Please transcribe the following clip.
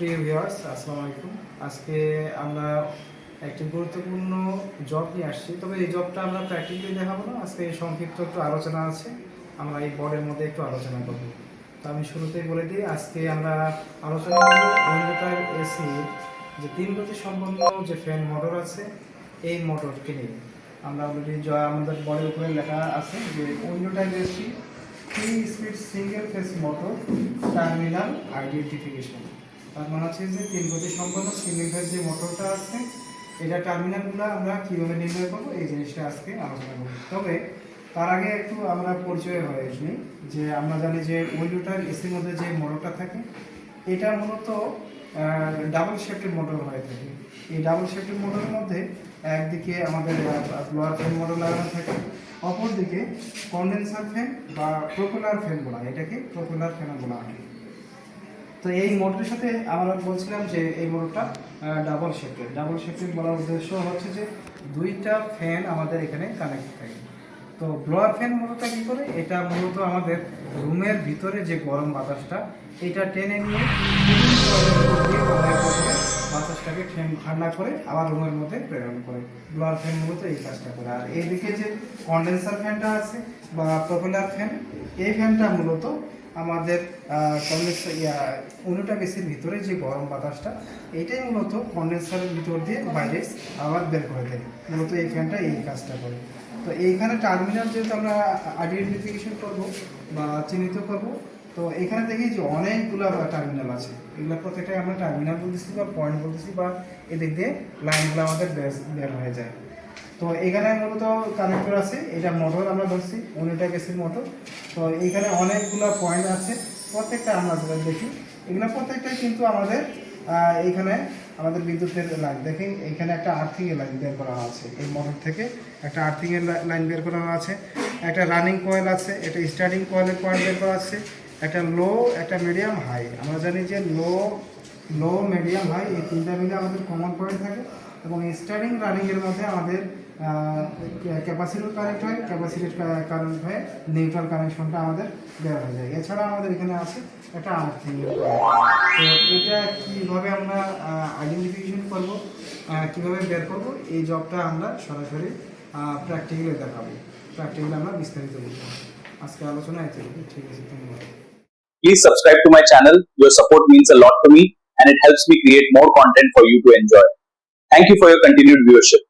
প্রিয় ভিউয়ার্স, আসসালামু আলাইকুম। আজকে আমরা একটি গুরুত্বপূর্ণ জব নিয়ে আসছি, তবে এই জবটা আমরা প্র্যাকটিক্যালি দেখাবো না। আজকে সংক্ষিপ্ত একটু আলোচনা আছে, আমরা এই বোর্ডের মধ্যে একটু আলোচনা করব। তো আমি শুরুতেই বলে দিই, আজকে আমরা আলোচনা করব উইন্ডোটার এসি যে 3 গতি সম্পন্ন যে ফ্যান মোটর আছে, এই মোটরকে নিয়ে। আমরা অলরেডি আমাদের বোর্ডের উপরে লেখা আছে যে উইন্ডোটার AC 3 speed single phase motor terminal identification. তার মানে হচ্ছে যে 3 গতি সম্পন্ন সিঙ্গেল ফেজ যে মোটরটা আছে, এটা টার্মিনালগুলো আমরা কীভাবে নির্ণয় করবো, এই জিনিসটা আজকে আলোচনা করব। তবে তার আগে একটু আমরা পরিচয় হয়ে নিই যে আমরা জানি যে উইন্ডোটার এসির মধ্যে যে মোটরটা থাকে, এটা মূলত ডাবল শেফটেড মোটর হয়ে থাকে। এই ডাবল শেফটেড মোটরের মধ্যে একদিকে আমাদের ব্লোয়ার ফ্যান মোটর লাগানো থাকে, অপরদিকে কন্ডেন্সার ফ্যান বা প্রোপেলার ফ্যান বলা হয়, এটাকে প্রোপেলার ফ্যান বলা হয়। তো এই মোটরের সাথে আমরা বলছিলাম যে এই মোটরটা ডাবল শেফটেড বলার উদ্দেশ্য হচ্ছে যে দুইটা ফ্যান আমাদের এখানে কানেক্ট থাকে। তো ব্লোয়ার ফ্যান মোটরটা কী করে, এটা মূলত আমাদের রুমের ভিতরে যে গরম বাতাসটা, এটা টেনে নিয়ে বাতাসটাকে ঠান্ডা করে আবার রুমের মধ্যে প্রেরণ করে। ব্লোয়ার ফ্যান মূলত এই কাজটা করে। আর এইদিকে যে কন্ডেন্সার ফ্যানটা আছে বা প্রোপেলার ফ্যান, এই ফ্যানটা মূলত আমাদের উন্নটা বেশির ভিতরে যে গরম বাতাসটা, এইটাই মূলত কন্ডেন্সারের ভিতর দিয়ে বাইরে আবার বের করে দেয়। মূলত এই ফ্যানটা এই কাজটা করে। তো এইখানে টার্মিনাল যেহেতু আমরা আইডেন্টিফিকেশন করবো বা চিহ্নিত করবো, তো এখানে দেখি যে অনেকগুলো টার্মিনাল আছে। এগুলো প্রত্যেকটাই আমরা টার্মিনাল বলতেছি বা পয়েন্ট বলতেছি, বা এদিক দিয়ে লাইনগুলো আমাদের বের হয়ে যায়। তো এখানে মূলত কানেক্টর আছে, এটা মোটর আমরা ধরছি উনিটা গেসির মোটর। তো এইখানে অনেকগুলো পয়েন্ট আছে, প্রত্যেকটা আমরা দেখি এগুলো প্রত্যেকটাই কিন্তু আমাদের এইখানে আমাদের বিদ্যুতের লাইন। দেখি এইখানে একটা আর্থিংয়ের লাইন বের করা আছে, এই মোটর থেকে একটা আর্থিংয়ের লাইন বের করা আছে, একটা রানিং কয়েল আছে, একটা স্টার্টিং কয়েলের পয়েন্ট বের করা আছে, একটা লো, একটা মিডিয়াম, হাই। আমরা জানি যে লো মিডিয়াম হাই এই তিনটা মিলে আমাদের কমন পয়েন্ট থাকে। এবং স্টার্টিং রানিংয়ের মধ্যে আমাদের ক্যাপাসিটর কানেক্ট হয়, ক্যাপাসিটর কারেন্ট হয়ে নিউট্রাল কানেকশনটা আমাদের বের হয়ে যায়। এছাড়া আমাদের এখানে আছে একটা আর্থিং। তো এটা কীভাবে আমরা আইডেন্টিফিকেশন করবো, কীভাবে বের করব, এই জবটা আমরা সরাসরি প্র্যাকটিক্যালি দেখাবো। প্র্যাকটিক্যালি আমরা বিস্তারিত বলবো। আজকে আলোচনা এতটুকু। ঠিক আছে, ধন্যবাদ। Please subscribe to my channel. Your support means a lot to me and it helps me create more content for you to enjoy. Thank you for your continued viewership.